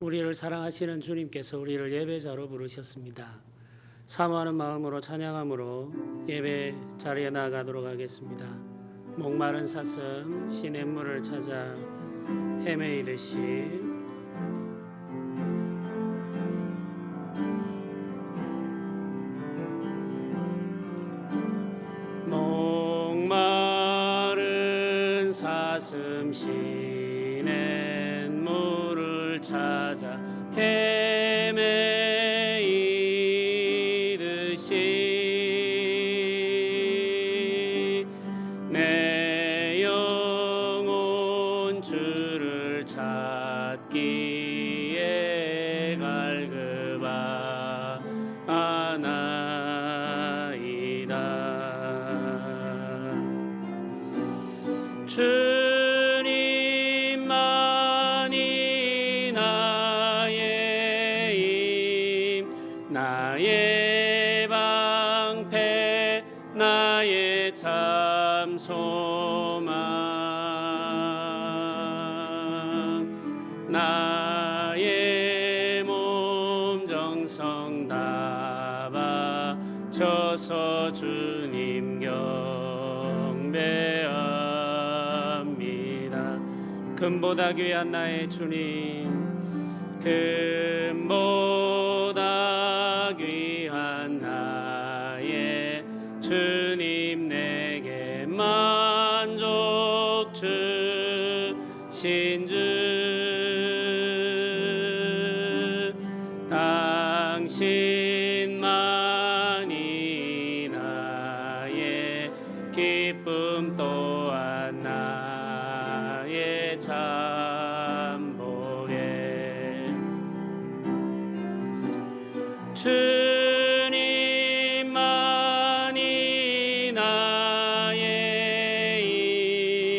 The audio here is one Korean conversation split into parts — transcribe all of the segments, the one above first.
우리를 사랑하시는 주님께서 우리를 예배자로 부르셨습니다. 사모하는 마음으로 찬양함으로 예배 자리에 나아가도록 하겠습니다. 목마른 사슴 시냇물을 찾아 헤매이듯이 목마른 사슴 시냇물을 찾아 헤매이듯이 내 영혼 주를 찾기에 갈급하나이다. 주님만이 나의 힘, 나의 방패, 나의 참 소망, 나의 몸 정성 다 바쳐서 주님 경배합니다. 금보다 귀한 나의 주님, 금보다 귀한 나의 주님, 내게 만족 주신 주, 당신만이 나의 기쁨 또한 나의 참복에. 주님만이 나의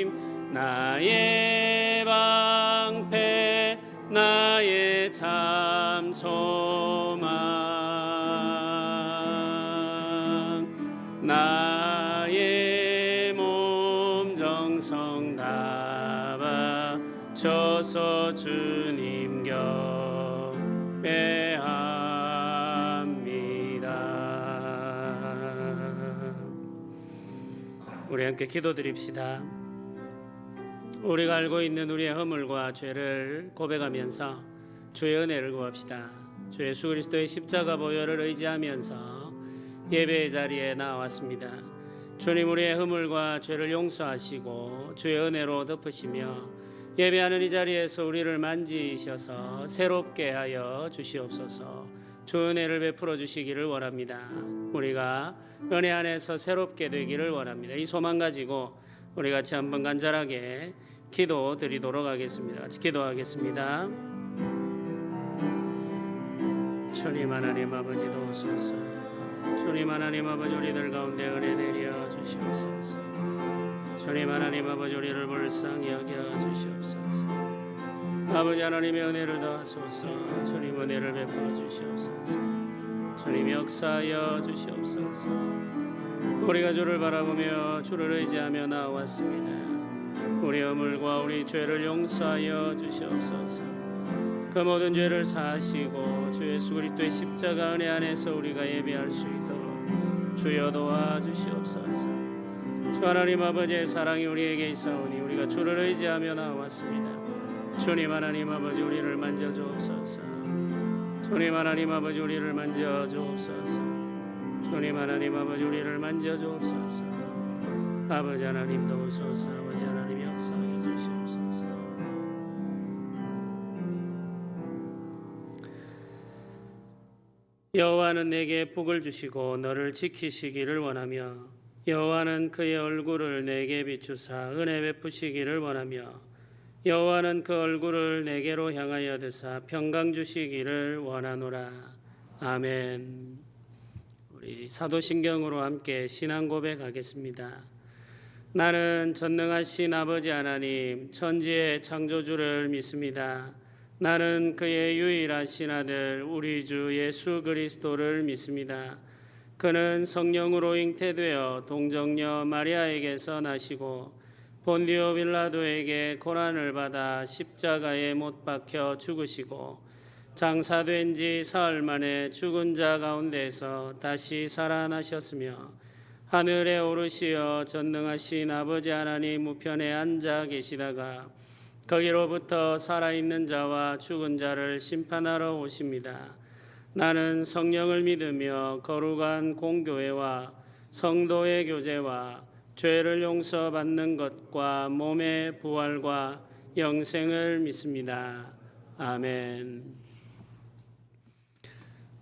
힘, 나의 방패, 나의 참 소망, 나의 몸 정성 다 바쳐서 주님 경배합니다. 우리 함께 기도드립시다. 우리가 알고 있는 우리의 허물과 죄를 고백하면서 주의 은혜를 구합시다. 주 예수 그리스도의 십자가 보혈을 의지하면서 예배의 자리에 나왔습니다. 주님, 우리의 허물과 죄를 용서하시고 주의 은혜로 덮으시며 예배하는 이 자리에서 우리를 만지셔서 새롭게 하여 주시옵소서. 주 은혜를 베풀어 주시기를 원합니다. 우리가 은혜 안에서 새롭게 되기를 원합니다. 이 소망 가지고 우리 같이 한번 간절하게 기도 드리도록 하겠습니다. 같이 기도하겠습니다. 주님 하나님 아버지 도우소서. 주님 하나님 아버지, 우리들 가운데 은혜 내려 주시옵소서. 주님 하나님 아버지, 우리를 불쌍히 여겨 주시옵소서. 아버지 하나님의 은혜를 더하소서. 주님 은혜를 베풀어 주시옵소서. 주님 역사하여 주시옵소서. 우리가 주를 바라보며 주를 의지하며 나왔습니다. 우리 허물과 우리 죄를 용서하여 주시옵소서. 그 모든 죄를 사하시고 주 예수 그리스도의 십자가 은혜 안에서 우리가 예배할 수 있도록 주여 도와주시옵소서. 주 하나님 아버지의 사랑이 우리에게 있사오니 우리가 주를 의지하며 나왔습니다. 주님 하나님 아버지, 우리를 만져주옵소서. 주님 하나님 아버지, 우리를 만져주옵소서. 주님 하나님 아버지, 우리를 만져주옵소서. 아버지 하나님 도우소서. 아버지 하나님 역사하여 주시옵소서. 여호와는 내게 복을 주시고 너를 지키시기를 원하며, 여호와는 그의 얼굴을 내게 비추사 은혜 베푸시기를 원하며, 여호와는 그 얼굴을 내게로 향하여 드사 평강 주시기를 원하노라. 아멘. 우리 사도신경으로 함께 신앙 고백하겠습니다. 나는 전능하신 아버지 하나님, 천지의 창조주를 믿습니다. 나는 그의 유일하신 아들 우리 주 예수 그리스도를 믿습니다. 그는 성령으로 잉태되어 동정녀 마리아에게서 나시고 본디오 빌라도에게 고난을 받아 십자가에 못 박혀 죽으시고 장사된 지 사흘 만에 죽은 자 가운데서 다시 살아나셨으며 하늘에 오르시어 전능하신 아버지 하나님 우편에 앉아 계시다가 거기로부터 살아있는 자와 죽은 자를 심판하러 오십니다. 나는 성령을 믿으며 거룩한 공교회와 성도의 교제와 죄를 용서받는 것과 몸의 부활과 영생을 믿습니다. 아멘.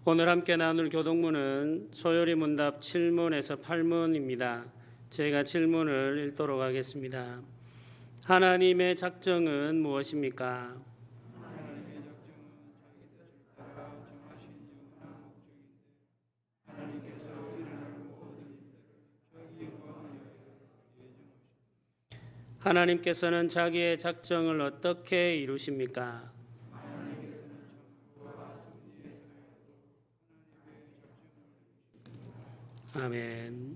오늘 함께 나눌 교독문은 소요리 문답 7문에서 8문입니다. 제가 질문을 읽도록 하겠습니다. 하나님의 작정은 무엇입니까? 하나님께서는 자기의 작정을 어떻게 이루십니까? 아멘.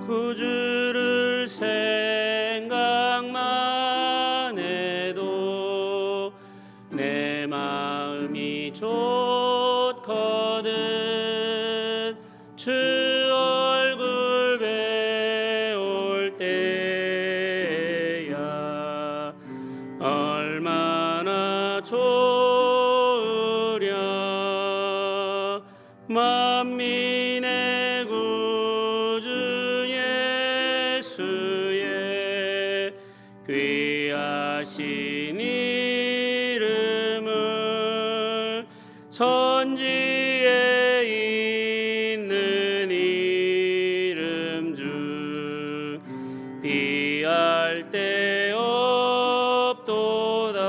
구주를 생각만 해도 내 마음이 좋거든. 주 얼굴 배울 때야 얼마나 좋으랴. 만민의 구주 예수의 귀하신 이름을 천지에 있는 이름 중 비할 데 없도다.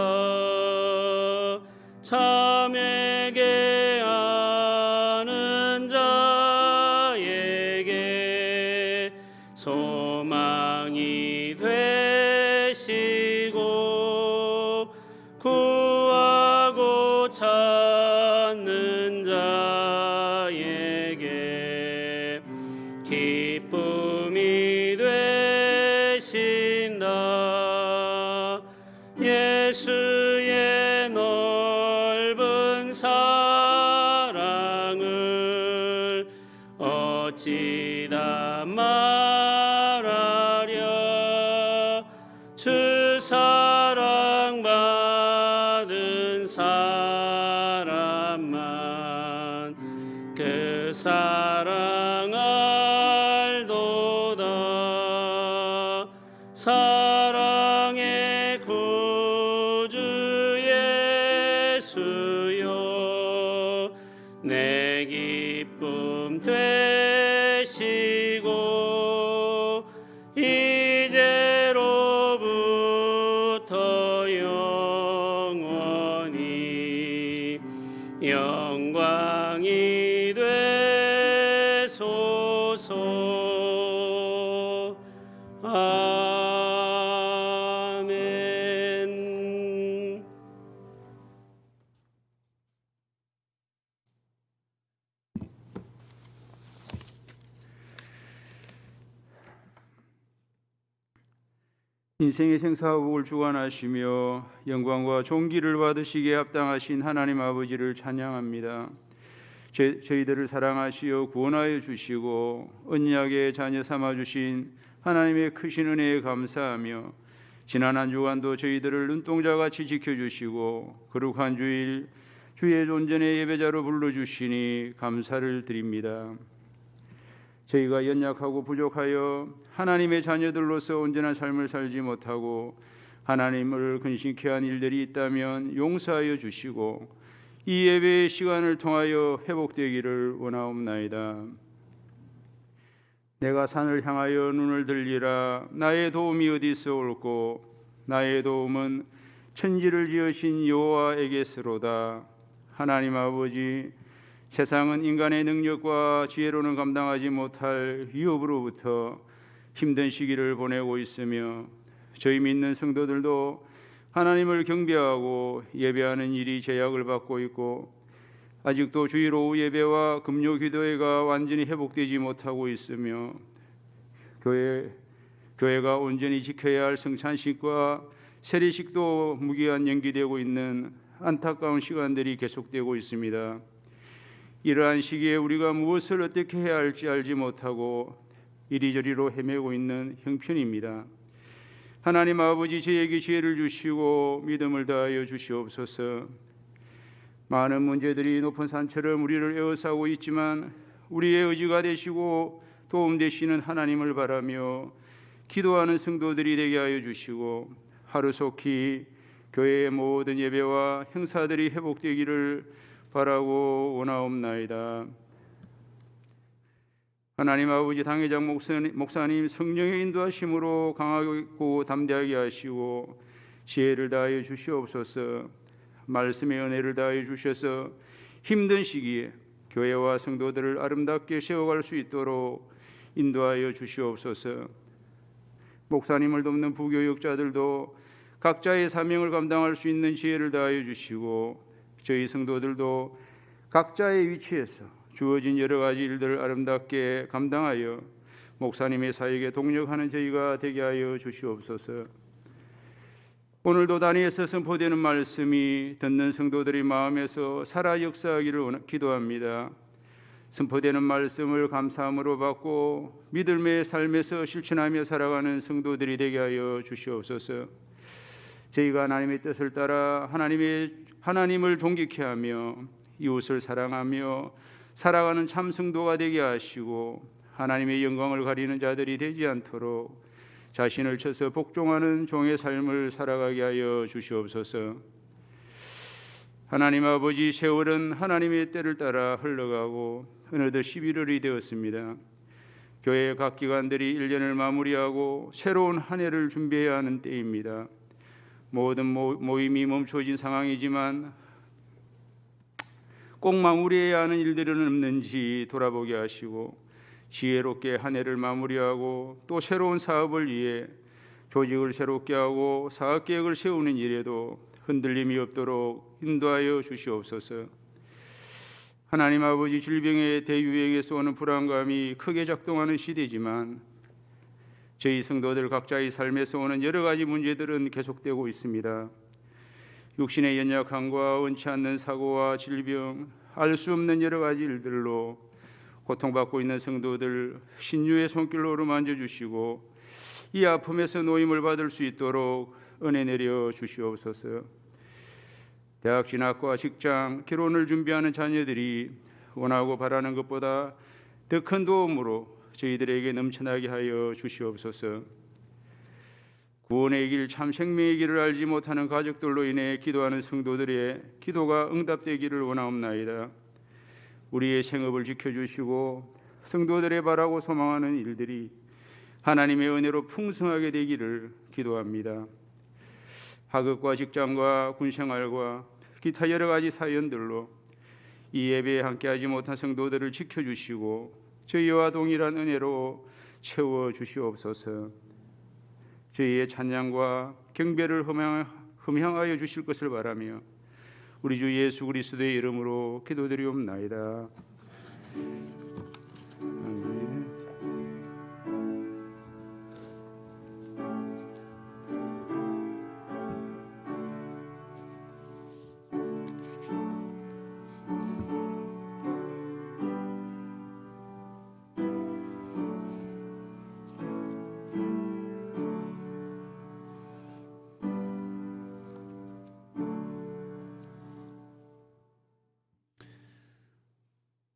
참에게 아는 자에게 소망이 되시고 구하고 찾는 자에게 기쁨이 되신다. 예수의 넓은 사랑을 어찌 다 말하랴. 주 사랑받은 사람만 그 사랑 알도다. 사랑의 구주 예수여 내 기쁨 되시고 이제로부터 영원히 영광이 되소서. 아멘. 인생의 생사복을 주관하시며 영광과 존귀를 받으시기에 합당하신 하나님 아버지를 찬양합니다. 저희들을 사랑하시어 구원하여 주시고 언약의 자녀 삼아 주신 하나님의 크신 은혜에 감사하며 지난 한 주간도 저희들을 눈동자같이 지켜주시고 거룩한 주일 주의 존전의 예배자로 불러주시니 감사를 드립니다. 저희가 연약하고 부족하여 하나님의 자녀들로서 온전한 삶을 살지 못하고 하나님을 근심케 한 일들이 있다면 용서하여 주시고 이 예배의 시간을 통하여 회복되기를 원하옵나이다. 내가 산을 향하여 눈을 들리라. 나의 도움이 어디서 올꼬? 나의 도움은 천지를 지으신 여호와에게서로다. 하나님 아버지, 세상은 인간의 능력과 지혜로는 감당하지 못할 위협으로부터 힘든 시기를 보내고 있으며 저희 믿는 성도들도 하나님을 경배하고 예배하는 일이 제약을 받고 있고 아직도 주일 오후 예배와 금요 기도회가 완전히 회복되지 못하고 있으며 교회가 온전히 지켜야 할 성찬식과 세례식도 무기한 연기되고 있는 안타까운 시간들이 계속되고 있습니다. 이러한 시기에 우리가 무엇을 어떻게 해야 할지 알지 못하고 이리저리로 헤매고 있는 형편입니다. 하나님 아버지, 저에게 지혜를 주시고 믿음을 다하여 주시옵소서. 많은 문제들이 높은 산처럼 우리를 에워싸고 있지만 우리의 의지가 되시고 도움 되시는 하나님을 바라며 기도하는 성도들이 되게 하여 주시고 하루속히 교회의 모든 예배와 행사들이 회복되기를 바라고 원하옵나이다. 하나님 아버지, 당회장 목사님 성령의 인도하심으로 강하고 담대하게 하시고 지혜를 다하여 주시옵소서. 말씀의 은혜를 다하여 주셔서 힘든 시기에 교회와 성도들을 아름답게 세워갈 수 있도록 인도하여 주시옵소서. 목사님을 돕는 부교역자들도 각자의 사명을 감당할 수 있는 지혜를 다하여 주시고 저희 성도들도 각자의 위치에서 주어진 여러 가지 일들을 아름답게 감당하여 목사님의 사역에 동력하는 저희가 되게 하여 주시옵소서. 오늘도 단위에서 선포되는 말씀이 듣는 성도들의 마음에서 살아 역사하기를 기도합니다. 선포되는 말씀을 감사함으로 받고 믿음의 삶에서 실천하며 살아가는 성도들이 되게 하여 주시옵소서. 저희가 하나님의 뜻을 따라 하나님을 존귀케 하며 이웃을 사랑하며 살아가는 참 성도가 되게 하시고 하나님의 영광을 가리는 자들이 되지 않도록 자신을 쳐서 복종하는 종의 삶을 살아가게 하여 주시옵소서. 하나님 아버지, 세월은 하나님의 때를 따라 흘러가고 어느덧 11월이 되었습니다. 교회의 각 기관들이 1년을 마무리하고 새로운 한 해를 준비해야 하는 때입니다. 모든 모임이 멈춰진 상황이지만 꼭 마무리해야 하는 일들은 없는지 돌아보게 하시고 지혜롭게 한 해를 마무리하고 또 새로운 사업을 위해 조직을 새롭게 하고 사업계획을 세우는 일에도 흔들림이 없도록 인도하여 주시옵소서. 하나님 아버지, 질병의 대유행에서 오는 불안감이 크게 작동하는 시대지만 저희 성도들 각자의 삶에서 오는 여러 가지 문제들은 계속되고 있습니다. 육신의 연약함과 원치 않는 사고와 질병, 알 수 없는 여러 가지 일들로 고통받고 있는 성도들 신유의 손길로 어루만져 주시고 이 아픔에서 노임을 받을 수 있도록 은혜 내려 주시옵소서. 대학 진학과 직장, 결혼을 준비하는 자녀들이 원하고 바라는 것보다 더 큰 도움으로 저희들에게 넘쳐나게 하여 주시옵소서. 구원의 길, 참 생명의 길을 알지 못하는 가족들로 인해 기도하는 성도들의 기도가 응답되기를 원하옵나이다. 우리의 생업을 지켜주시고 성도들의 바라고 소망하는 일들이 하나님의 은혜로 풍성하게 되기를 기도합니다. 학업과 직장과 군생활과 기타 여러 가지 사연들로 이 예배에 함께하지 못한 성도들을 지켜주시고 저희와 동일한 은혜로 채워주시옵소서. 저희의 찬양과 경배를 흠향하여 주실 것을 바라며 우리 주 예수 그리스도의 이름으로 기도드리옵나이다. 아멘.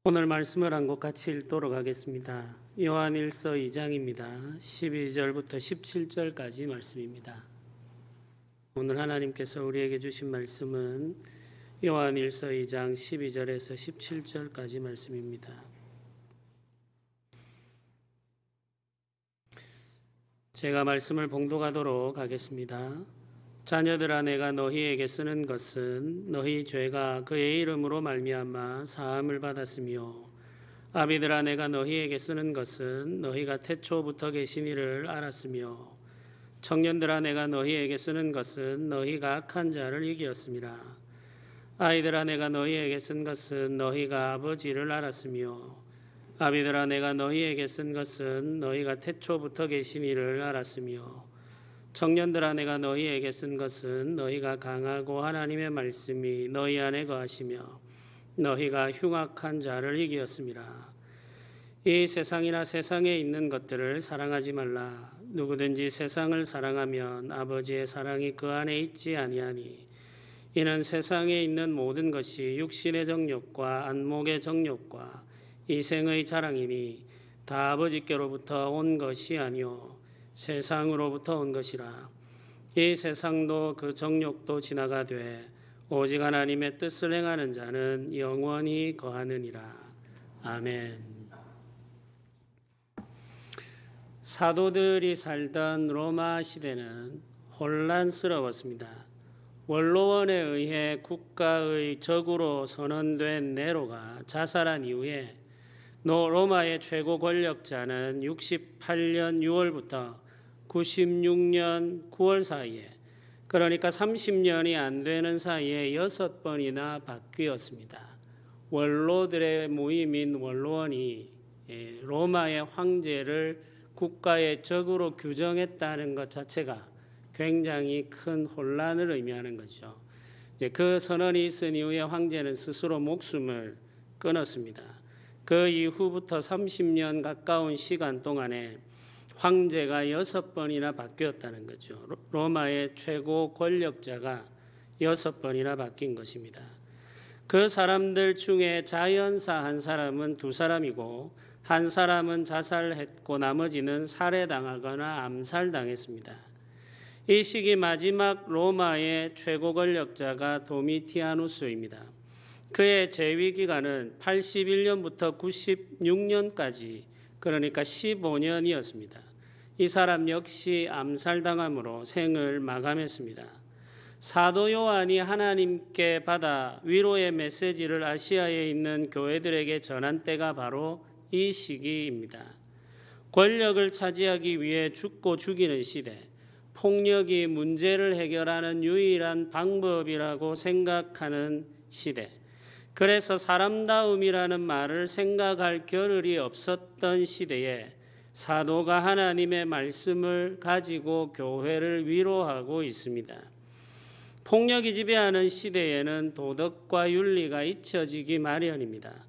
오늘 말씀을 한 곳 같이 읽도록 하겠습니다. 요한일서 2장입니다. 12절부터 17절까지 말씀입니다. 오늘 하나님께서 우리에게 주신 말씀은 요한일서 2장 12절에서 17절까지 말씀입니다. 제가 말씀을 봉독하도록 하겠습니다. 자녀들아, 내가 너희에게 쓰는 것은 너희 죄가 그의 이름으로 말미암아 사함을 받았으며, 아비들아, 내가 너희에게 쓰는 것은 너희가 태초부터 계신 이를 알았으며, 청년들아, 내가 너희에게 쓰는 것은 너희가 악한 자를 이기었음이라. 아이들아 내가 너희에게 쓴 것은 너희가 아버지를 알았으며 아비들아 내가 너희에게 쓴 것은 너희가 태초부터 계신 이를 알았으며 청년들아 내가 너희에게 쓴 것은 너희가 강하고 하나님의 말씀이 너희 안에 거하시며 너희가 흉악한 자를 이기었음이라. 이 세상이나 세상에 있는 것들을 사랑하지 말라. 누구든지 세상을 사랑하면 아버지의 사랑이 그 안에 있지 아니하니 이는 세상에 있는 모든 것이 육신의 정욕과 안목의 정욕과 이생의 자랑이니 다 아버지께로부터 온 것이 아니요 세상으로부터 온 것이라. 이 세상도 그 정욕도 지나가되 오직 하나님의 뜻을 행하는 자는 영원히 거하느니라. 아멘. 사도들이 살던 로마 시대는 혼란스러웠습니다. 원로원에 의해 국가의 적으로 선언된 네로가 자살한 이후에 로마의 최고 권력자는 68년 6월부터 96년 9월 사이에, 그러니까 30년이 안 되는 사이에 6번이나 바뀌었습니다. 원로들의 모임인 원로원이 로마의 황제를 국가의 적으로 규정했다는 것 자체가 굉장히 큰 혼란을 의미하는 거죠. 그 선언이 있은 이후에 황제는 스스로 목숨을 끊었습니다. 그 이후부터 30년 가까운 시간 동안에 황제가 6번이나 바뀌었다는 거죠. 로마의 최고 권력자가 6번이나 바뀐 것입니다. 그 사람들 중에 자연사 한 사람은 2사람이고 한 사람은 자살했고 나머지는 살해당하거나 암살당했습니다. 이 시기 마지막 로마의 최고 권력자가 도미티아누스입니다. 그의 재위 기간은 81년부터 96년까지, 그러니까 15년이었습니다. 이 사람 역시 암살당함으로 생을 마감했습니다. 사도 요한이 하나님께 받아 위로의 메시지를 아시아에 있는 교회들에게 전한 때가 바로 이 시기입니다. 권력을 차지하기 위해 죽고 죽이는 시대, 폭력이 문제를 해결하는 유일한 방법이라고 생각하는 시대, 그래서 사람다움이라는 말을 생각할 겨를이 없었던 시대에 사도가 하나님의 말씀을 가지고 교회를 위로하고 있습니다. 폭력이 지배하는 시대에는 도덕과 윤리가 잊혀지기 마련입니다.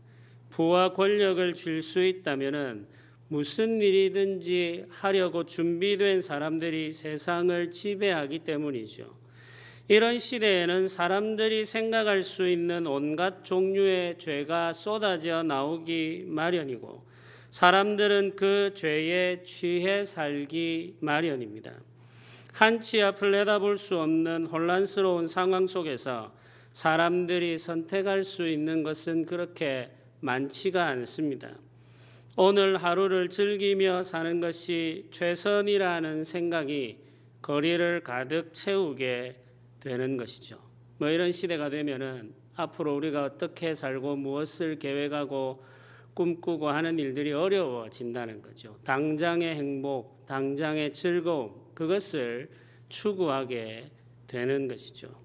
부와 권력을 줄 수 있다면 무슨 일이든지 하려고 준비된 사람들이 세상을 지배하기 때문이죠. 이런 시대에는 사람들이 생각할 수 있는 온갖 종류의 죄가 쏟아져 나오기 마련이고 사람들은 그 죄에 취해 살기 마련입니다. 한치 앞을 내다볼 수 없는 혼란스러운 상황 속에서 사람들이 선택할 수 있는 것은 그렇게 많지가 않습니다. 오늘 하루를 즐기며 사는 것이 최선이라는 생각이 거리를 가득 채우게 되는 것이죠. 이런 시대가 되면은 앞으로 우리가 어떻게 살고 무엇을 계획하고 꿈꾸고 하는 일들이 어려워진다는 거죠. 당장의 행복, 당장의 즐거움, 그것을 추구하게 되는 것이죠.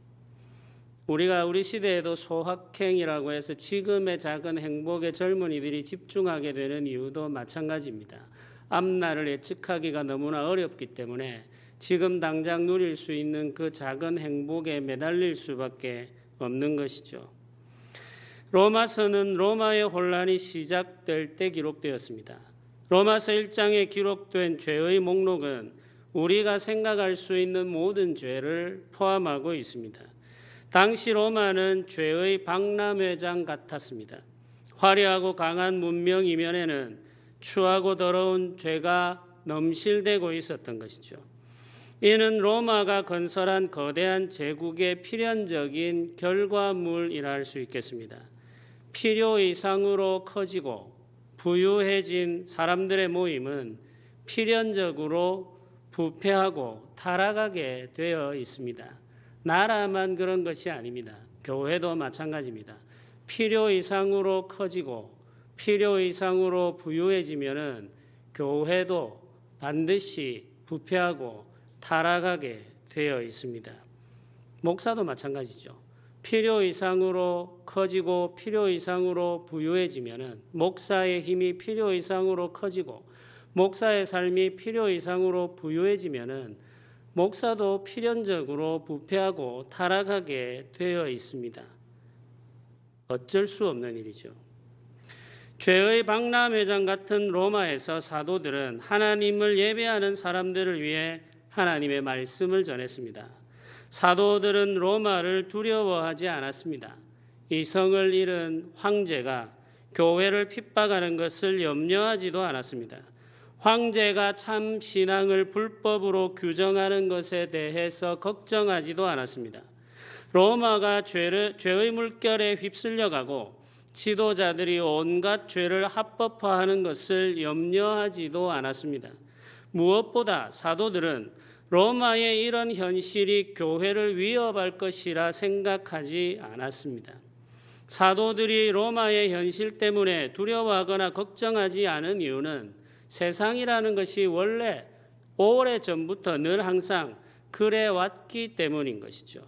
우리 시대에도 소확행이라고 해서 지금의 작은 행복에 젊은이들이 집중하게 되는 이유도 마찬가지입니다. 앞날을 예측하기가 너무나 어렵기 때문에 지금 당장 누릴 수 있는 그 작은 행복에 매달릴 수밖에 없는 것이죠. 로마서는 로마의 혼란이 시작될 때 기록되었습니다. 로마서 1장에 기록된 죄의 목록은 우리가 생각할 수 있는 모든 죄를 포함하고 있습니다. 당시 로마는 죄의 박람회장 같았습니다. 화려하고 강한 문명 이면에는 추하고 더러운 죄가 넘실대고 있었던 것이죠. 이는 로마가 건설한 거대한 제국의 필연적인 결과물이라 할 수 있겠습니다. 필요 이상으로 커지고 부유해진 사람들의 모임은 필연적으로 부패하고 타락하게 되어 있습니다. 나라만 그런 것이 아닙니다. 교회도 마찬가지입니다. 필요 이상으로 커지고 필요 이상으로 부유해지면은 교회도 반드시 부패하고 타락하게 되어 있습니다. 목사도 마찬가지죠. 필요 이상으로 커지고 필요 이상으로 부유해지면은, 목사의 힘이 필요 이상으로 커지고 목사의 삶이 필요 이상으로 부유해지면은 목사도 필연적으로 부패하고 타락하게 되어 있습니다. 어쩔 수 없는 일이죠. 죄의 박람회장 같은 로마에서 사도들은 하나님을 예배하는 사람들을 위해 하나님의 말씀을 전했습니다. 사도들은 로마를 두려워하지 않았습니다. 이성을 잃은 황제가 교회를 핍박하는 것을 염려하지도 않았습니다. 황제가 참 신앙을 불법으로 규정하는 것에 대해서 걱정하지도 않았습니다. 로마가 죄의 물결에 휩쓸려가고 지도자들이 온갖 죄를 합법화하는 것을 염려하지도 않았습니다. 무엇보다 사도들은 로마의 이런 현실이 교회를 위협할 것이라 생각하지 않았습니다. 사도들이 로마의 현실 때문에 두려워하거나 걱정하지 않은 이유는 세상이라는 것이 원래 오래전부터 늘 항상 그래 왔기 때문인 것이죠.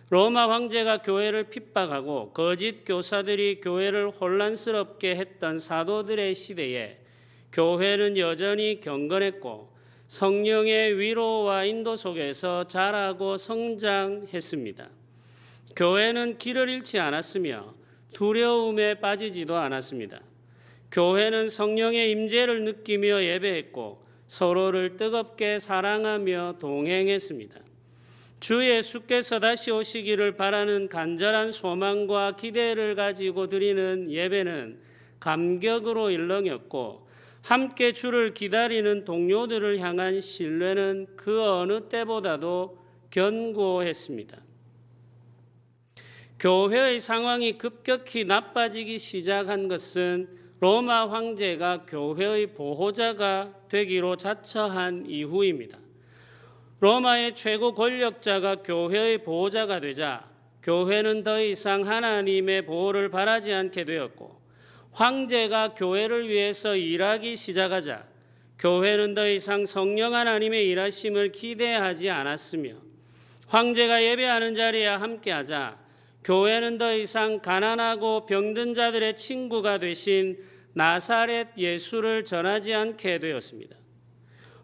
로마 황제가 교회를 핍박하고 거짓 교사들이 교회를 혼란스럽게 했던 사도들의 시대에 교회는 여전히 경건했고 성령의 위로와 인도 속에서 자라고 성장했습니다. 교회는 길을 잃지 않았으며 두려움에 빠지지도 않았습니다. 교회는 성령의 임재를 느끼며 예배했고 서로를 뜨겁게 사랑하며 동행했습니다. 주 예수께서 다시 오시기를 바라는 간절한 소망과 기대를 가지고 드리는 예배는 감격으로 일렁였고 함께 주를 기다리는 동료들을 향한 신뢰는 그 어느 때보다도 견고했습니다. 교회의 상황이 급격히 나빠지기 시작한 것은 로마 황제가 교회의 보호자가 되기로 자처한 이후입니다. 로마의 최고 권력자가 교회의 보호자가 되자 교회는 더 이상 하나님의 보호를 바라지 않게 되었고 황제가 교회를 위해서 일하기 시작하자 교회는 더 이상 성령 하나님의 일하심을 기대하지 않았으며 황제가 예배하는 자리에 함께하자 교회는 더 이상 가난하고 병든 자들의 친구가 되신 나사렛 예수를 전하지 않게 되었습니다.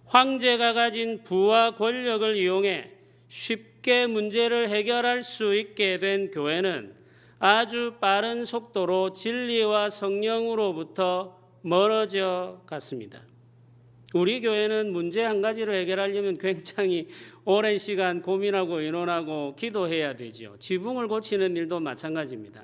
황제가 가진 부와 권력을 이용해 쉽게 문제를 해결할 수 있게 된 교회는 아주 빠른 속도로 진리와 성령으로부터 멀어져 갔습니다. 우리 교회는 문제 한 가지를 해결하려면 굉장히 오랜 시간 고민하고 의논하고 기도해야 되죠. 지붕을 고치는 일도 마찬가지입니다.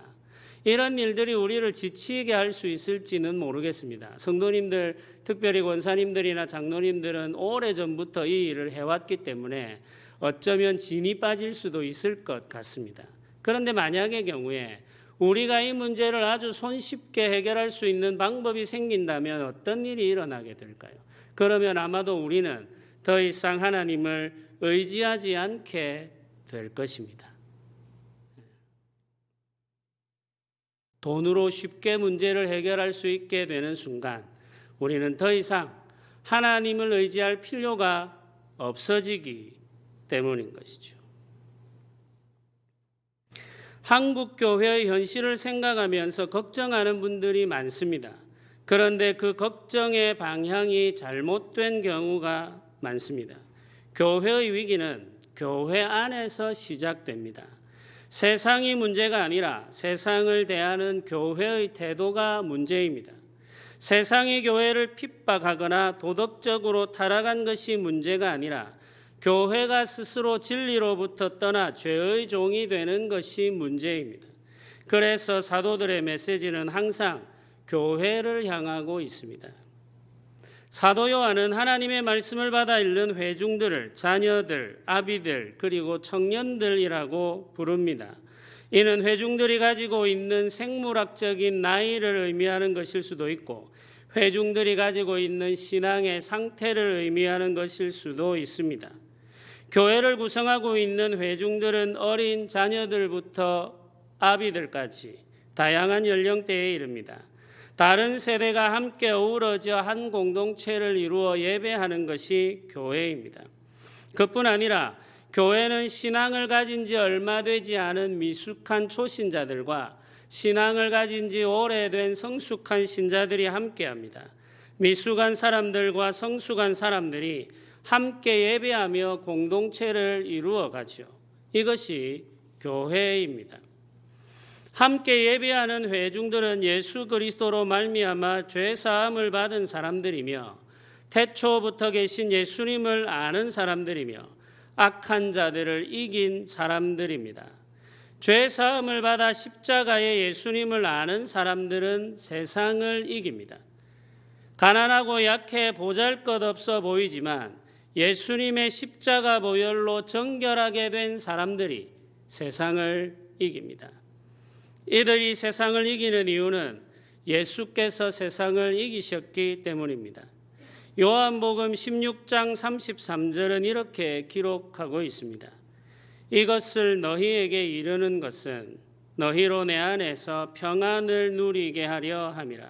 이런 일들이 우리를 지치게 할 수 있을지는 모르겠습니다. 성도님들, 특별히 권사님들이나 장로님들은 오래전부터 이 일을 해왔기 때문에 어쩌면 진이 빠질 수도 있을 것 같습니다. 그런데 만약의 경우에 우리가 이 문제를 아주 손쉽게 해결할 수 있는 방법이 생긴다면 어떤 일이 일어나게 될까요? 그러면 아마도 우리는 더 이상 하나님을 의지하지 않게 될 것입니다. 돈으로 쉽게 문제를 해결할 수 있게 되는 순간 우리는 더 이상 하나님을 의지할 필요가 없어지기 때문인 것이죠. 한국 교회의 현실을 생각하면서 걱정하는 분들이 많습니다. 그런데 그 걱정의 방향이 잘못된 경우가 많습니다. 교회의 위기는 교회 안에서 시작됩니다. 세상이 문제가 아니라 세상을 대하는 교회의 태도가 문제입니다. 세상이 교회를 핍박하거나 도덕적으로 타락한 것이 문제가 아니라 교회가 스스로 진리로부터 떠나 죄의 종이 되는 것이 문제입니다. 그래서 사도들의 메시지는 항상 교회를 향하고 있습니다. 사도 요한은 하나님의 말씀을 받아 읽는 회중들을 자녀들, 아비들, 그리고 청년들이라고 부릅니다. 이는 회중들이 가지고 있는 생물학적인 나이를 의미하는 것일 수도 있고 회중들이 가지고 있는 신앙의 상태를 의미하는 것일 수도 있습니다. 교회를 구성하고 있는 회중들은 어린 자녀들부터 아비들까지 다양한 연령대에 이릅니다. 다른 세대가 함께 어우러져 한 공동체를 이루어 예배하는 것이 교회입니다. 그뿐 아니라 교회는 신앙을 가진 지 얼마 되지 않은 미숙한 초신자들과 신앙을 가진 지 오래된 성숙한 신자들이 함께합니다. 미숙한 사람들과 성숙한 사람들이 함께 예배하며 공동체를 이루어 가죠. 이것이 교회입니다. 함께 예배하는 회중들은 예수 그리스도로 말미암아 죄 사함을 받은 사람들이며 태초부터 계신 예수님을 아는 사람들이며 악한 자들을 이긴 사람들입니다. 죄 사함을 받아 십자가의 예수님을 아는 사람들은 세상을 이깁니다. 가난하고 약해 보잘것없어 보이지만 예수님의 십자가 보혈로 정결하게 된 사람들이 세상을 이깁니다. 이들이 세상을 이기는 이유는 예수께서 세상을 이기셨기 때문입니다. 요한복음 16장 33절은 이렇게 기록하고 있습니다. 이것을 너희에게 이르는 것은 너희로 내 안에서 평안을 누리게 하려 함이라.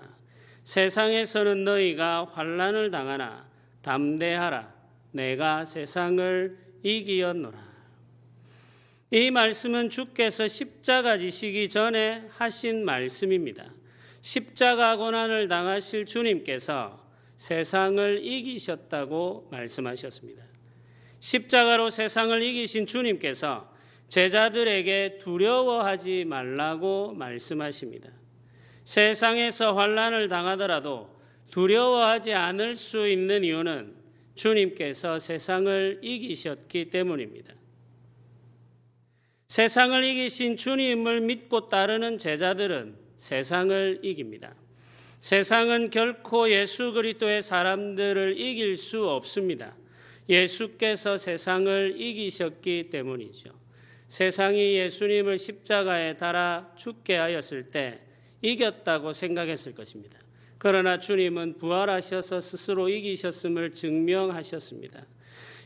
세상에서는 너희가 환난을 당하나 담대하라. 내가 세상을 이기었노라. 이 말씀은 주께서 십자가 지시기 전에 하신 말씀입니다. 십자가 고난을 당하실 주님께서 세상을 이기셨다고 말씀하셨습니다. 십자가로 세상을 이기신 주님께서 제자들에게 두려워하지 말라고 말씀하십니다. 세상에서 환난을 당하더라도 두려워하지 않을 수 있는 이유는 주님께서 세상을 이기셨기 때문입니다. 세상을 이기신 주님을 믿고 따르는 제자들은 세상을 이깁니다. 세상은 결코 예수 그리스도의 사람들을 이길 수 없습니다. 예수께서 세상을 이기셨기 때문이죠. 세상이 예수님을 십자가에 달아 죽게 하였을 때 이겼다고 생각했을 것입니다. 그러나 주님은 부활하셔서 스스로 이기셨음을 증명하셨습니다.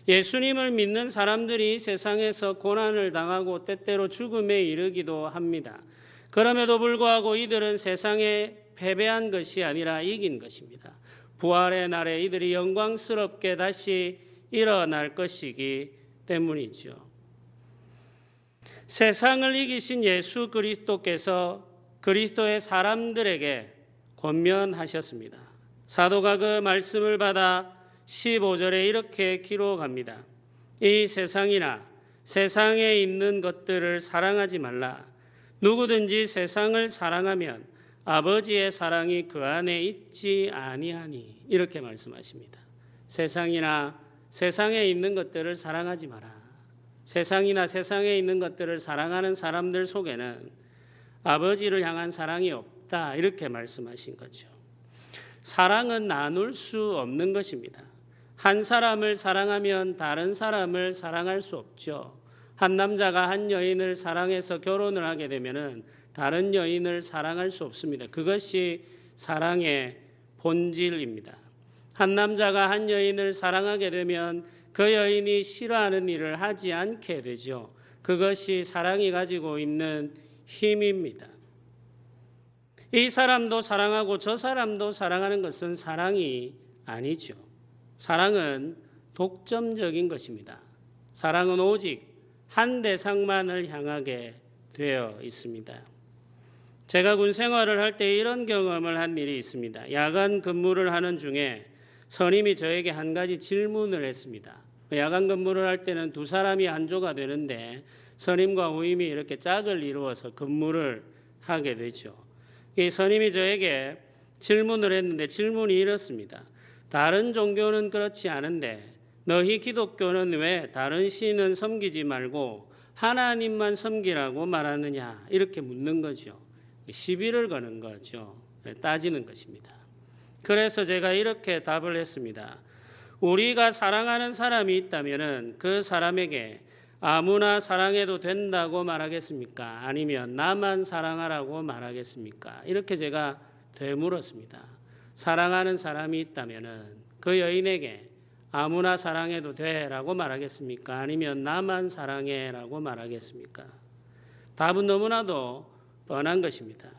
예수님을 믿는 사람들이 세상에서 고난을 당하고 때때로 죽음에 이르기도 합니다. 그럼에도 불구하고 이들은 세상에 패배한 것이 아니라 이긴 것입니다. 부활의 날에 이들이 영광스럽게 다시 일어날 것이기 때문이죠. 세상을 이기신 예수 그리스도께서 그리스도의 사람들에게 권면하셨습니다. 사도가 그 말씀을 받아 15절에 이렇게 기록합니다. 이 세상이나 세상에 있는 것들을 사랑하지 말라. 누구든지 세상을 사랑하면 아버지의 사랑이 그 안에 있지 아니하니. 이렇게 말씀하십니다. 세상이나 세상에 있는 것들을 사랑하지 마라. 세상이나 세상에 있는 것들을 사랑하는 사람들 속에는 아버지를 향한 사랑이 없다. 이렇게 말씀하신 거죠. 사랑은 나눌 수 없는 것입니다. 한 사람을 사랑하면 다른 사람을 사랑할 수 없죠. 한 남자가 한 여인을 사랑해서 결혼을 하게 되면은 다른 여인을 사랑할 수 없습니다. 그것이 사랑의 본질입니다. 한 남자가 한 여인을 사랑하게 되면 그 여인이 싫어하는 일을 하지 않게 되죠. 그것이 사랑이 가지고 있는 힘입니다. 이 사람도 사랑하고 저 사람도 사랑하는 것은 사랑이 아니죠. 사랑은 독점적인 것입니다. 사랑은 오직 한 대상만을 향하게 되어 있습니다. 제가 군 생활을 할 때 이런 경험을 한 일이 있습니다. 야간 근무를 하는 중에 선임이 저에게 한 가지 질문을 했습니다. 야간 근무를 할 때는 두 사람이 한 조가 되는데 선임과 후임이 이렇게 짝을 이루어서 근무를 하게 되죠. 이 선임이 저에게 질문을 했는데 질문이 이렇습니다. 다른 종교는 그렇지 않은데 너희 기독교는 왜 다른 신은 섬기지 말고 하나님만 섬기라고 말하느냐 이렇게 묻는 거죠. 시비를 거는 거죠. 따지는 것입니다. 그래서 제가 이렇게 답을 했습니다. 우리가 사랑하는 사람이 있다면 그 사람에게 아무나 사랑해도 된다고 말하겠습니까? 아니면 나만 사랑하라고 말하겠습니까? 이렇게 제가 되물었습니다. 사랑하는 사람이 있다면 그 여인에게 아무나 사랑해도 돼라고 말하겠습니까? 아니면 나만 사랑해라고 말하겠습니까? 답은 너무나도 뻔한 것입니다.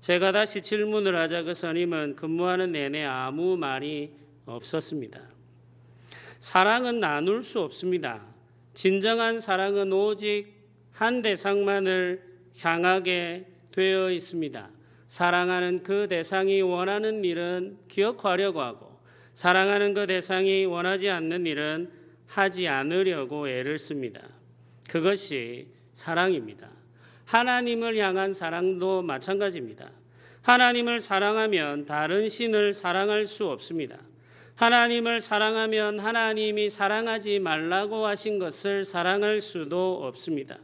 제가 다시 질문을 하자 그 선임은 근무하는 내내 아무 말이 없었습니다. 사랑은 나눌 수 없습니다. 진정한 사랑은 오직 한 대상만을 향하게 되어 있습니다. 사랑하는 그 대상이 원하는 일은 기억하려고 하고, 사랑하는 그 대상이 원하지 않는 일은 하지 않으려고 애를 씁니다. 그것이 사랑입니다. 하나님을 향한 사랑도 마찬가지입니다. 하나님을 사랑하면 다른 신을 사랑할 수 없습니다. 하나님을 사랑하면 하나님이 사랑하지 말라고 하신 것을 사랑할 수도 없습니다.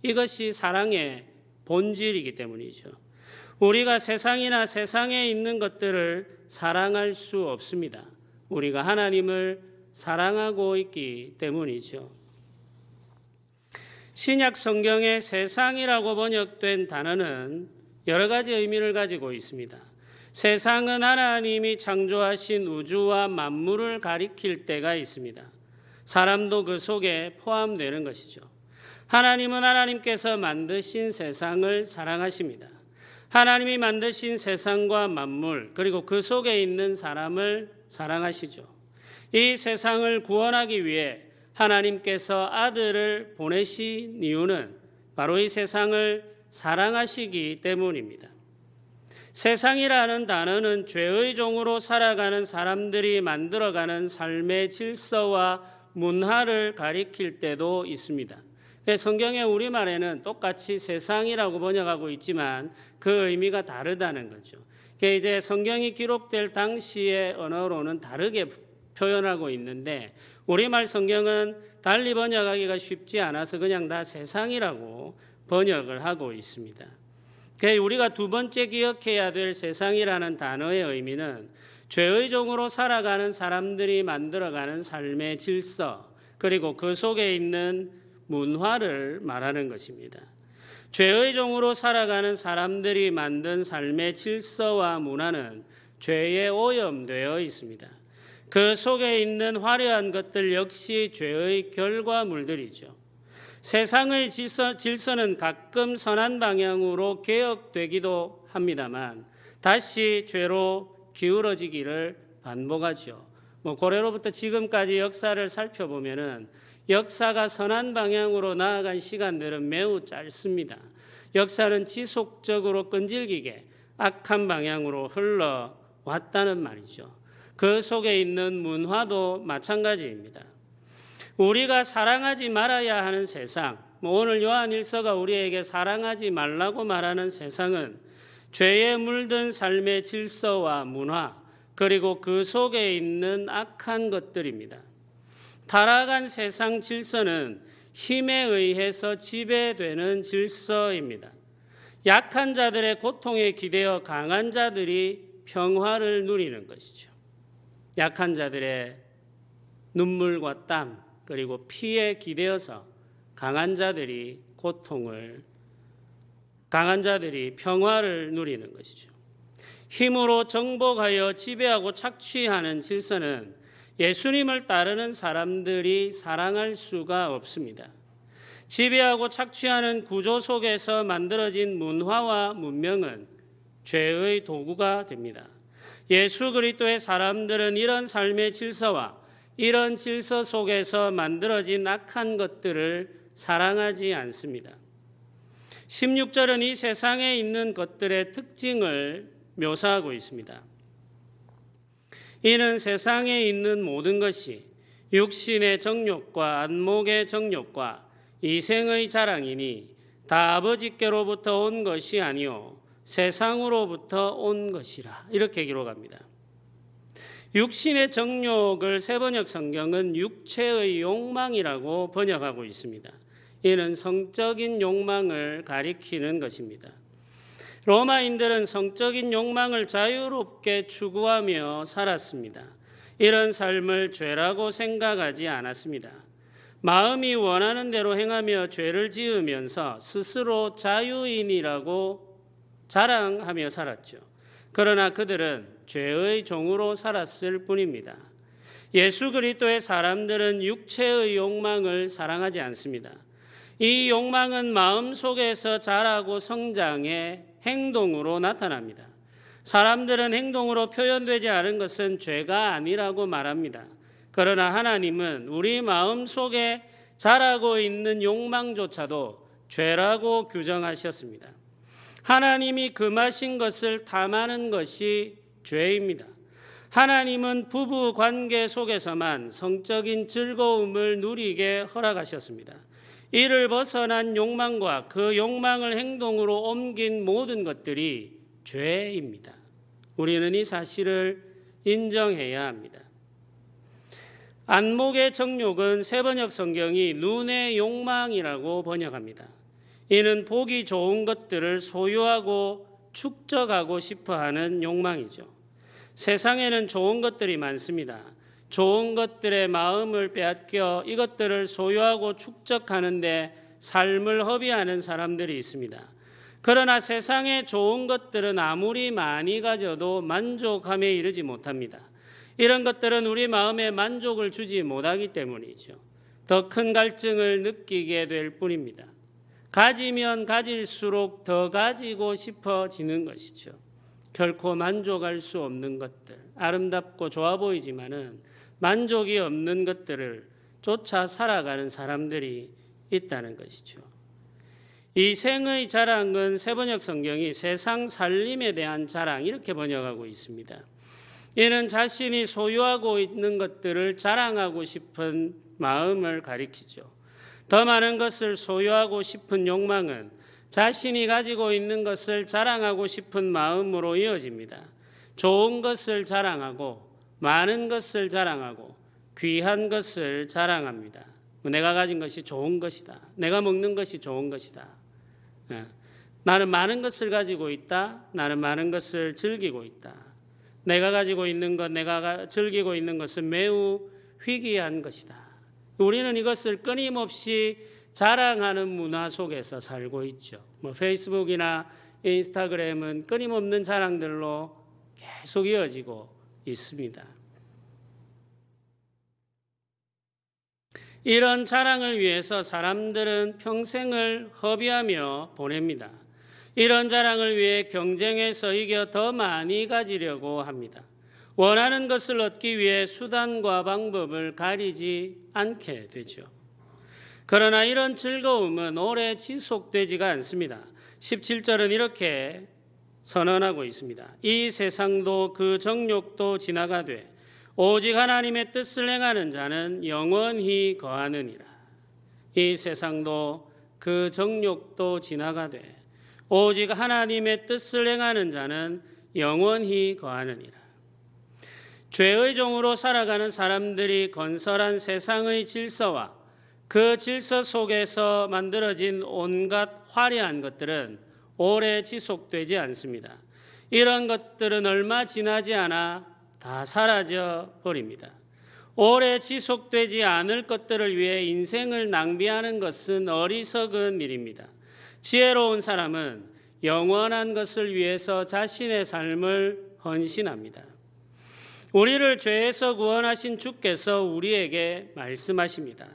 이것이 사랑의 본질이기 때문이죠. 우리가 세상이나 세상에 있는 것들을 사랑할 수 없습니다. 우리가 하나님을 사랑하고 있기 때문이죠. 신약 성경에 세상이라고 번역된 단어는 여러 가지 의미를 가지고 있습니다. 세상은 하나님이 창조하신 우주와 만물을 가리킬 때가 있습니다. 사람도 그 속에 포함되는 것이죠. 하나님은 하나님께서 만드신 세상을 사랑하십니다. 하나님이 만드신 세상과 만물, 그리고 그 속에 있는 사람을 사랑하시죠. 이 세상을 구원하기 위해 하나님께서 아들을 보내신 이유는 바로 이 세상을 사랑하시기 때문입니다. 세상이라는 단어는 죄의 종으로 살아가는 사람들이 만들어가는 삶의 질서와 문화를 가리킬 때도 있습니다. 성경의 우리말에는 똑같이 세상이라고 번역하고 있지만 그 의미가 다르다는 거죠. 이제 성경이 기록될 당시의 언어로는 다르게 표현하고 있는데, 우리말 성경은 달리 번역하기가 쉽지 않아서 그냥 다 세상이라고 번역을 하고 있습니다. 우리가 두 번째 기억해야 될 세상이라는 단어의 의미는 죄의 종으로 살아가는 사람들이 만들어가는 삶의 질서, 그리고 그 속에 있는 문화를 말하는 것입니다. 죄의 종으로 살아가는 사람들이 만든 삶의 질서와 문화는 죄에 오염되어 있습니다. 그 속에 있는 화려한 것들 역시 죄의 결과물들이죠. 세상의 질서는 가끔 선한 방향으로 개혁되기도 합니다만 다시 죄로 기울어지기를 반복하죠. 고래로부터 지금까지 역사를 살펴보면은 역사가 선한 방향으로 나아간 시간들은 매우 짧습니다. 역사는 지속적으로 끈질기게 악한 방향으로 흘러왔다는 말이죠. 그 속에 있는 문화도 마찬가지입니다. 우리가 사랑하지 말아야 하는 세상, 오늘 요한일서가 우리에게 사랑하지 말라고 말하는 세상은 죄에 물든 삶의 질서와 문화, 그리고 그 속에 있는 악한 것들입니다. 타락한 세상 질서는 힘에 의해서 지배되는 질서입니다. 약한 자들의 고통에 기대어 강한 자들이 평화를 누리는 것이죠. 약한 자들의 눈물과 땀, 그리고 피에 기대어서 강한 자들이 평화를 누리는 것이죠. 힘으로 정복하여 지배하고 착취하는 질서는 예수님을 따르는 사람들이 사랑할 수가 없습니다. 지배하고 착취하는 구조 속에서 만들어진 문화와 문명은 죄의 도구가 됩니다. 예수 그리스도의 사람들은 이런 삶의 질서와 이런 질서 속에서 만들어진 악한 것들을 사랑하지 않습니다. 16절은 이 세상에 있는 것들의 특징을 묘사하고 있습니다. 이는 세상에 있는 모든 것이 육신의 정욕과 안목의 정욕과 이생의 자랑이니 다 아버지께로부터 온 것이 아니요 세상으로부터 온 것이라. 이렇게 기록합니다. 육신의 정욕을 세번역 성경은 육체의 욕망이라고 번역하고 있습니다. 이는 성적인 욕망을 가리키는 것입니다. 로마인들은 성적인 욕망을 자유롭게 추구하며 살았습니다. 이런 삶을 죄라고 생각하지 않았습니다. 마음이 원하는 대로 행하며 죄를 지으면서 스스로 자유인이라고 자랑하며 살았죠. 그러나 그들은 죄의 종으로 살았을 뿐입니다. 예수 그리스도의 사람들은 육체의 욕망을 사랑하지 않습니다. 이 욕망은 마음속에서 자라고 성장해 행동으로 나타납니다. 사람들은 행동으로 표현되지 않은 것은 죄가 아니라고 말합니다. 그러나 하나님은 우리 마음속에 자라고 있는 욕망조차도 죄라고 규정하셨습니다. 하나님이 금하신 것을 탐하는 것이 죄입니다. 하나님은 부부 관계 속에서만 성적인 즐거움을 누리게 허락하셨습니다. 이를 벗어난 욕망과 그 욕망을 행동으로 옮긴 모든 것들이 죄입니다. 우리는 이 사실을 인정해야 합니다. 안목의 정욕은 세번역 성경이 눈의 욕망이라고 번역합니다. 이는 보기 좋은 것들을 소유하고 축적하고 싶어하는 욕망이죠. 세상에는 좋은 것들이 많습니다. 좋은 것들의 마음을 빼앗겨 이것들을 소유하고 축적하는데 삶을 허비하는 사람들이 있습니다. 그러나 세상의 좋은 것들은 아무리 많이 가져도 만족함에 이르지 못합니다. 이런 것들은 우리 마음에 만족을 주지 못하기 때문이죠. 더 큰 갈증을 느끼게 될 뿐입니다. 가지면 가질수록 더 가지고 싶어지는 것이죠. 결코 만족할 수 없는 것들, 아름답고 좋아 보이지만은 만족이 없는 것들을 쫓아 살아가는 사람들이 있다는 것이죠. 이 생의 자랑은 세번역 성경이 세상 살림에 대한 자랑 이렇게 번역하고 있습니다. 이는 자신이 소유하고 있는 것들을 자랑하고 싶은 마음을 가리키죠. 더 많은 것을 소유하고 싶은 욕망은 자신이 가지고 있는 것을 자랑하고 싶은 마음으로 이어집니다. 좋은 것을 자랑하고 많은 것을 자랑하고 귀한 것을 자랑합니다. 내가 가진 것이 좋은 것이다. 내가 먹는 것이 좋은 것이다. 나는 많은 것을 가지고 있다. 나는 많은 것을 즐기고 있다. 내가 가지고 있는 것, 내가 즐기고 있는 것은 매우 희귀한 것이다. 우리는 이것을 끊임없이 자랑하는 문화 속에서 살고 있죠. 페이스북이나 인스타그램은 끊임없는 자랑들로 계속 이어지고 있습니다. 이런 자랑을 위해서 사람들은 평생을 허비하며 보냅니다. 이런 자랑을 위해 경쟁에서 이겨 더 많이 가지려고 합니다. 원하는 것을 얻기 위해 수단과 방법을 가리지 않게 되죠. 그러나 이런 즐거움은 오래 지속되지가 않습니다. 17절은 이렇게 선언하고 있습니다. 이 세상도 그 정욕도 지나가되 오직 하나님의 뜻을 행하는 자는 영원히 거하느니라. 이 세상도 그 정욕도 지나가되 오직 하나님의 뜻을 행하는 자는 영원히 거하느니라. 죄의 종으로 살아가는 사람들이 건설한 세상의 질서와 그 질서 속에서 만들어진 온갖 화려한 것들은 오래 지속되지 않습니다. 이런 것들은 얼마 지나지 않아 다 사라져 버립니다. 오래 지속되지 않을 것들을 위해 인생을 낭비하는 것은 어리석은 일입니다. 지혜로운 사람은 영원한 것을 위해서 자신의 삶을 헌신합니다. 우리를 죄에서 구원하신 주께서 우리에게 말씀하십니다.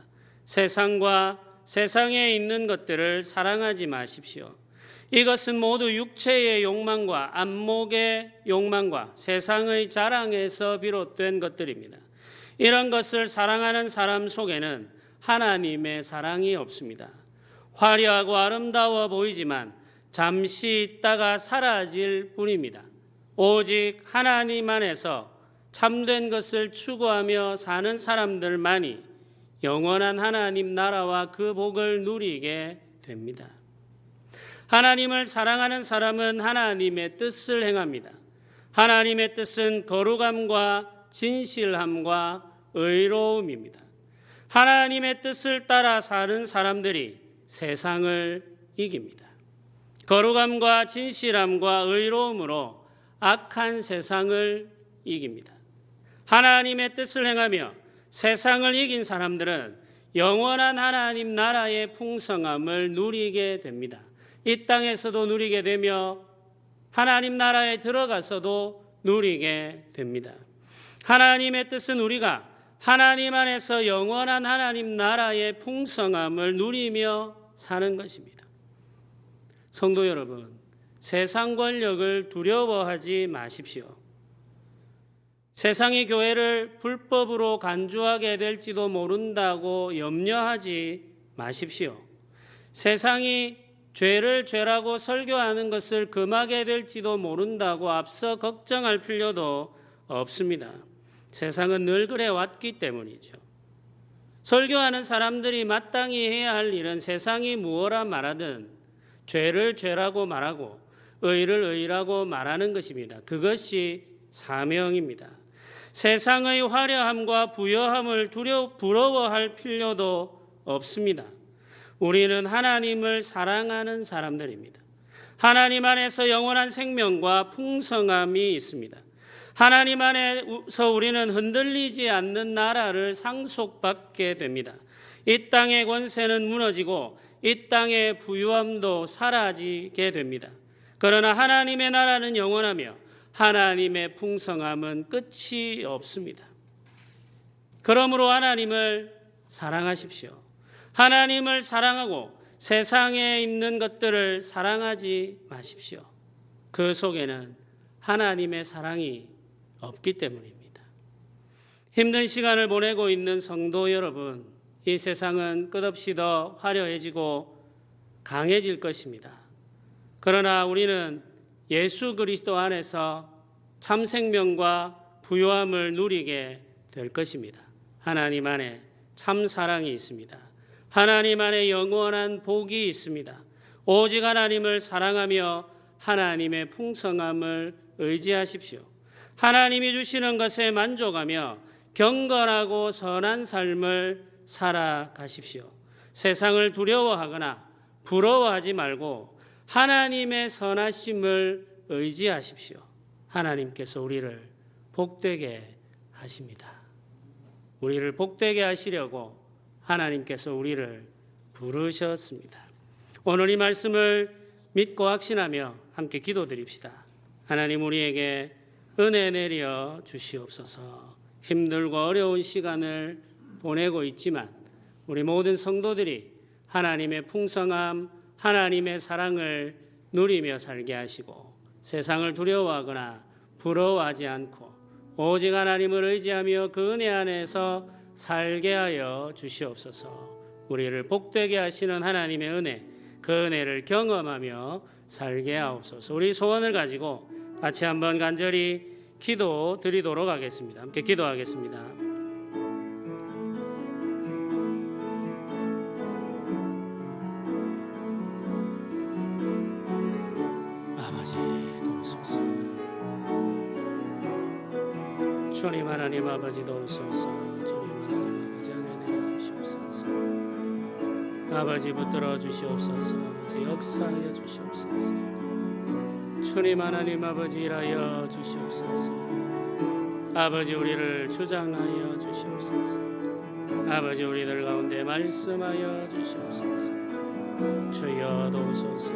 세상과 세상에 있는 것들을 사랑하지 마십시오. 이것은 모두 육체의 욕망과 안목의 욕망과 세상의 자랑에서 비롯된 것들입니다. 이런 것을 사랑하는 사람 속에는 하나님의 사랑이 없습니다. 화려하고 아름다워 보이지만 잠시 있다가 사라질 뿐입니다. 오직 하나님 안에서 참된 것을 추구하며 사는 사람들만이 영원한 하나님 나라와 그 복을 누리게 됩니다. 하나님을 사랑하는 사람은 하나님의 뜻을 행합니다. 하나님의 뜻은 거룩함과 진실함과 의로움입니다. 하나님의 뜻을 따라 사는 사람들이 세상을 이깁니다. 거룩함과 진실함과 의로움으로 악한 세상을 이깁니다. 하나님의 뜻을 행하며 세상을 이긴 사람들은 영원한 하나님 나라의 풍성함을 누리게 됩니다. 이 땅에서도 누리게 되며 하나님 나라에 들어가서도 누리게 됩니다. 하나님의 뜻은 우리가 하나님 안에서 영원한 하나님 나라의 풍성함을 누리며 사는 것입니다. 성도 여러분, 세상 권력을 두려워하지 마십시오. 세상이 교회를 불법으로 간주하게 될지도 모른다고 염려하지 마십시오. 세상이 죄를 죄라고 설교하는 것을 금하게 될지도 모른다고 앞서 걱정할 필요도 없습니다. 세상은 늘 그래 왔기 때문이죠. 설교하는 사람들이 마땅히 해야 할 일은 세상이 무엇라 말하든 죄를 죄라고 말하고 의를 의라고 말하는 것입니다. 그것이 사명입니다. 세상의 화려함과 부여함을 부러워할 필요도 없습니다. 우리는 하나님을 사랑하는 사람들입니다. 하나님 안에서 영원한 생명과 풍성함이 있습니다. 하나님 안에서 우리는 흔들리지 않는 나라를 상속받게 됩니다. 이 땅의 권세는 무너지고 이 땅의 부유함도 사라지게 됩니다. 그러나 하나님의 나라는 영원하며 하나님의 풍성함은 끝이 없습니다. 그러므로 하나님을 사랑하십시오. 하나님을 사랑하고 세상에 있는 것들을 사랑하지 마십시오. 그 속에는 하나님의 사랑이 없기 때문입니다. 힘든 시간을 보내고 있는 성도 여러분, 이 세상은 끝없이 더 화려해지고 강해질 것입니다. 그러나 우리는 예수 그리스도 안에서 참 생명과 부요함을 누리게 될 것입니다. 하나님 안에 참 사랑이 있습니다. 하나님 안에 영원한 복이 있습니다. 오직 하나님을 사랑하며 하나님의 풍성함을 의지하십시오. 하나님이 주시는 것에 만족하며 경건하고 선한 삶을 살아가십시오. 세상을 두려워하거나 부러워하지 말고 하나님의 선하심을 의지하십시오. 하나님께서 우리를 복되게 하십니다. 우리를 복되게 하시려고 하나님께서 우리를 부르셨습니다. 오늘 이 말씀을 믿고 확신하며 함께 기도드립시다. 하나님, 우리에게 은혜 내려 주시옵소서. 힘들고 어려운 시간을 보내고 있지만 우리 모든 성도들이 하나님의 풍성함, 하나님의 사랑을 누리며 살게 하시고 세상을 두려워하거나 부러워하지 않고 오직 하나님을 의지하며 그 은혜 안에서 살게 하여 주시옵소서. 우리를 복되게 하시는 하나님의 은혜, 그 은혜를 경험하며 살게 하옵소서. 우리 소원을 가지고 같이 한번 간절히 기도 드리도록 하겠습니다. 함께 기도하겠습니다. 아버지 도우소서. 주님 하나님 아버지 도우소서. 아버지 붙들어 주시옵소서. 아버지 역사하여 주시옵소서. 주님 하나님 아버지 일하여 주시옵소서. 아버지 우리를 주장하여 주시옵소서. 아버지 우리들 가운데 말씀하여 주시옵소서. 주여 도우소서.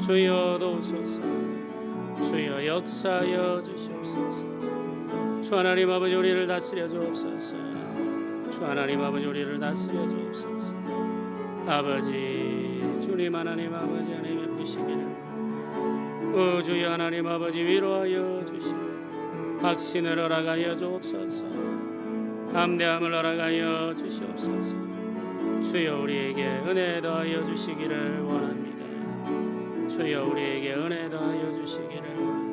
주여 도우소서. 주여 역사하여 주시옵소서. 주 하나님 아버지 우리를 다스려 주옵소서. 주 하나님 아버지 우리를 다스려 주옵소서. 아버지 주님 하나님 아버지 안에 베푸시기를 주여 하나님 아버지 위로하여 주시고 확신을 허락하여 주옵소서. 담대함을 허락하여 주시옵소서. 주여 우리에게 은혜 더하여 주시기를 원합니다. 주여 우리에게 은혜 더하여 주시기를 원합니다.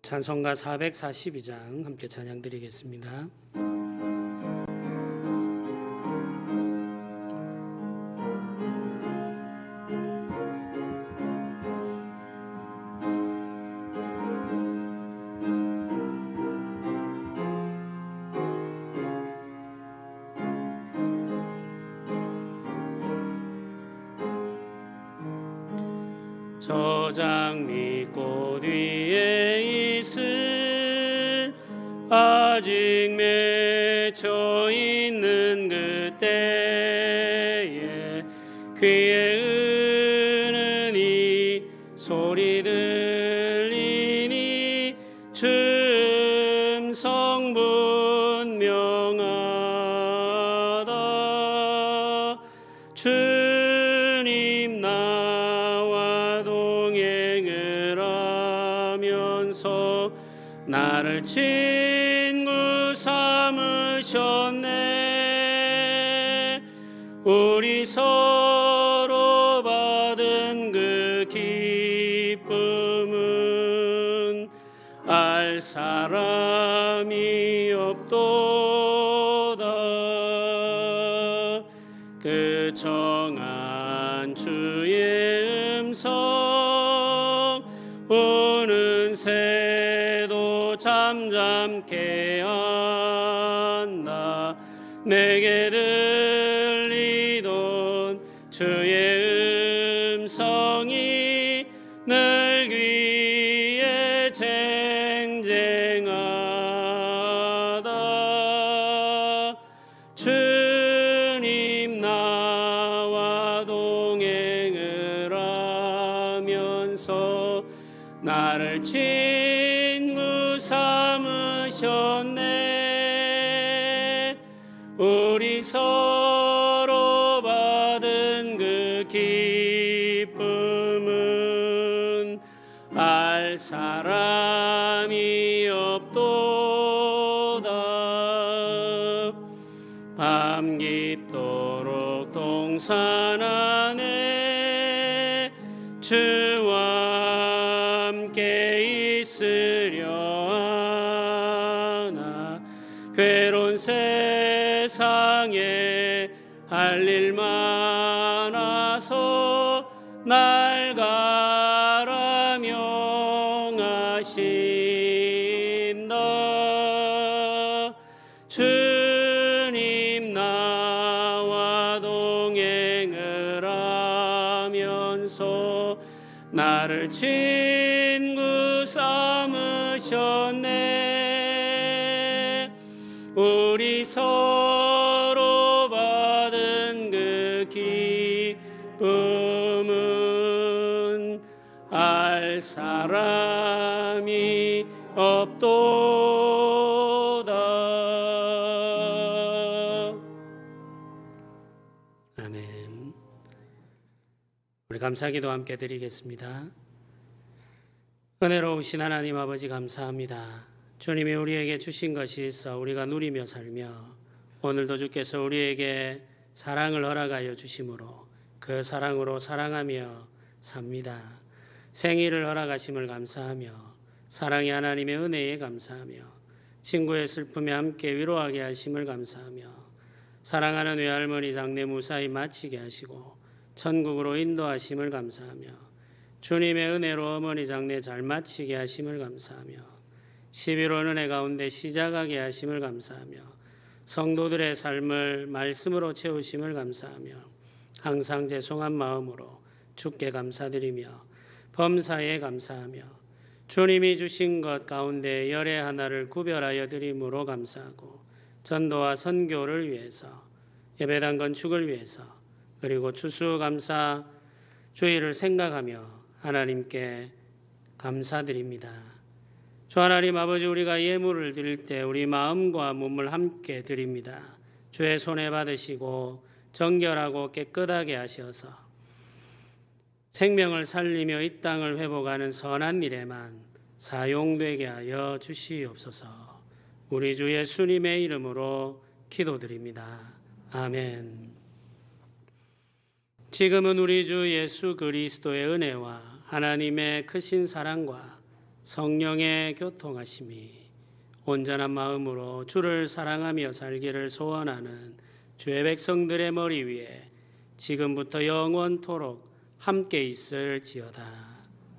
찬송가 442장 함께 찬양 드리겠습니다. 저 장미꽃 위에 있을 아직 맺혀 있는 그때에 귀에 은은히 소리 들리니 주 음성 분명하니 나를 친구 삼으셨네. 우리 서로 받은 그 기쁨은 알 사람이 없도다. 그 정한 주의 음성 우는 새도 잠잠케 한다. 내게 들리던 주의 음성이 늘 귀에 쟁쟁하다. 주님 나와 동행을 하면서 나를 친구 삼으셨네. 우리 서로 받은 그 기쁨은 알 사람이 없도다. 밤 깊도록 동산 안에 주와 함께 있으려 하나. 괴로운 세상에 할 일 많아서 날 가라 명하신다. 주님 나와 동행을 하면서 나를 친구 삼으셨네. 우리 서로 받은 그 기쁨은 알 사람이 없도다. 아멘. 우리 감사기도 함께 드리겠습니다. 은혜로우신 하나님 아버지 감사합니다. 주님이 우리에게 주신 것이 있어 우리가 누리며 살며 오늘도 주께서 우리에게 사랑을 허락하여 주심으로 그 사랑으로 사랑하며 삽니다. 생일을 허락하심을 감사하며 사랑의 하나님의 은혜에 감사하며 친구의 슬픔에 함께 위로하게 하심을 감사하며 사랑하는 외할머니 장례 무사히 마치게 하시고 천국으로 인도하심을 감사하며 주님의 은혜로 어머니 장례 잘 마치게 하심을 감사하며 11월 은혜 가운데 시작하게 하심을 감사하며 성도들의 삶을 말씀으로 채우심을 감사하며 항상 죄송한 마음으로 주께 감사드리며 범사에 감사하며 주님이 주신 것 가운데 열의 하나를 구별하여 드림으로 감사하고 전도와 선교를 위해서 예배당 건축을 위해서 그리고 추수감사 주일을 생각하며 하나님께 감사드립니다. 주 하나님 아버지, 우리가 예물을 드릴 때 우리 마음과 몸을 함께 드립니다. 주의 손에 받으시고 정결하고 깨끗하게 하셔서 생명을 살리며 이 땅을 회복하는 선한 일에만 사용되게 하여 주시옵소서. 우리 주 예수님의 이름으로 기도드립니다. 아멘. 지금은 우리 주 예수 그리스도의 은혜와 하나님의 크신 사랑과 성령의 교통하심이 온전한 마음으로 주를 사랑하며 살기를 소원하는 주의 백성들의 머리 위에 지금부터 영원토록 함께 있을지어다.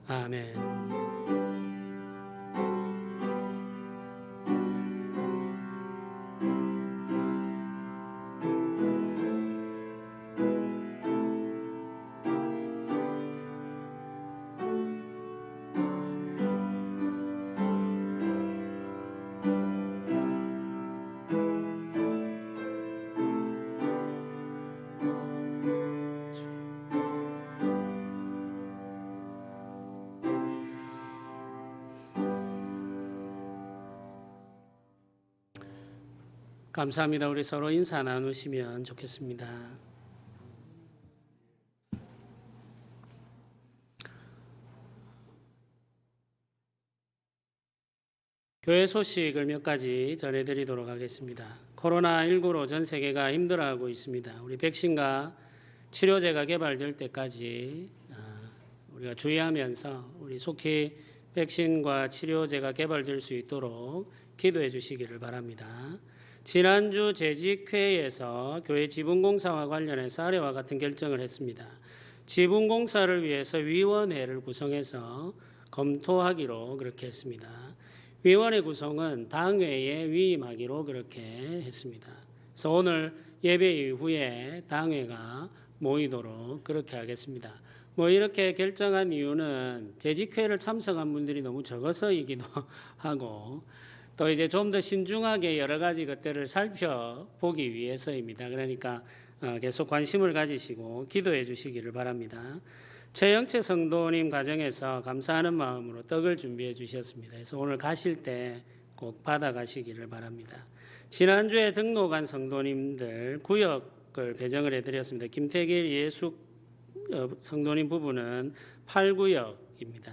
아멘. 감사합니다. 우리 서로 인사 나누시면 좋겠습니다. 교회 소식을 몇 가지 전해드리도록 하겠습니다. 코로나19로 전 세계가 힘들어하고 있습니다. 우리 백신과 치료제가 개발될 때까지 우리가 주의하면서 우리 속히 백신과 치료제가 개발될 수 있도록 기도해 주시기를 바랍니다. 지난주 재직회에서 교회 지분공사와 관련해서 아래와 같은 결정을 했습니다. 지분공사를 위해서 위원회를 구성해서 검토하기로 그렇게 했습니다. 위원회 구성은 당회에 위임하기로 그렇게 했습니다. 그래서 오늘 예배 이후에 당회가 모이도록 그렇게 하겠습니다. 이렇게 결정한 이유는 재직회를 참석한 분들이 너무 적어서이기도 하고 또 이제 좀 더 신중하게 여러 가지 것들을 살펴보기 위해서입니다. 그러니까 계속 관심을 가지시고 기도해 주시기를 바랍니다. 최영채 성도님 가정에서 감사하는 마음으로 떡을 준비해 주셨습니다. 그래서 오늘 가실 때 꼭 받아가시기를 바랍니다. 지난주에 등록한 성도님들 구역을 배정을 해드렸습니다. 김태길 예숙 성도님 부부는 8구역입니다.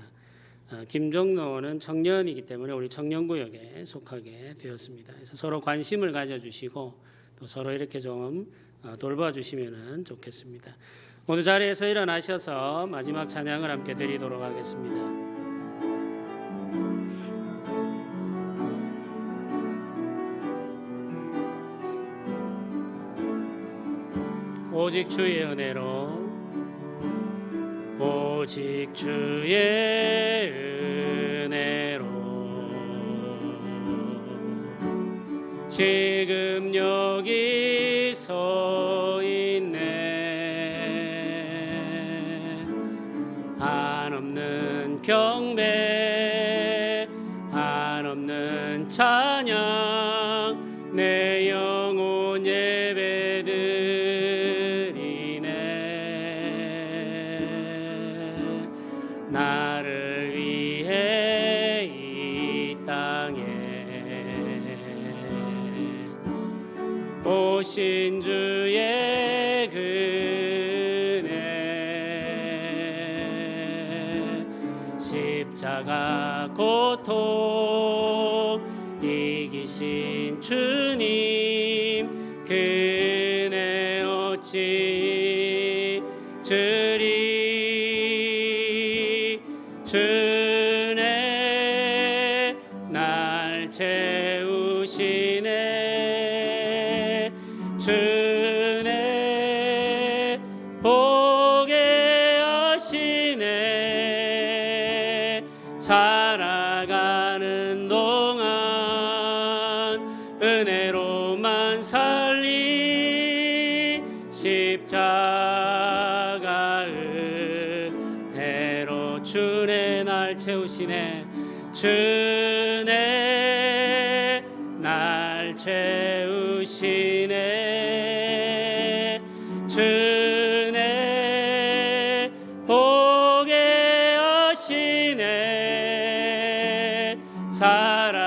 김종로는 청년이기 때문에 우리 청년구역에 속하게 되었습니다. 그래서 서로 관심을 가져주시고 또 서로 이렇게 좀 돌봐주시면 좋겠습니다. 모두 자리에서 일어나셔서 마지막 찬양을 함께 드리도록 하겠습니다. 오직 주의 은혜로 오직 주의 은혜로 지금 여기 서 있네. 한없는 경배 한없는 찬양 내 영혼 예배드리네. 나를 위해 이 땅에 오신 주의 은혜 십자가 고통 이기신 주님 그네 어찌 주리 주네 날 채우시네 주네 보게 하시네. 살아가는 동안 은혜로만 살리 십자가 은혜로 주네 날 채우시네. 주네 날 채우시네. 주네 보게 하시네. 살아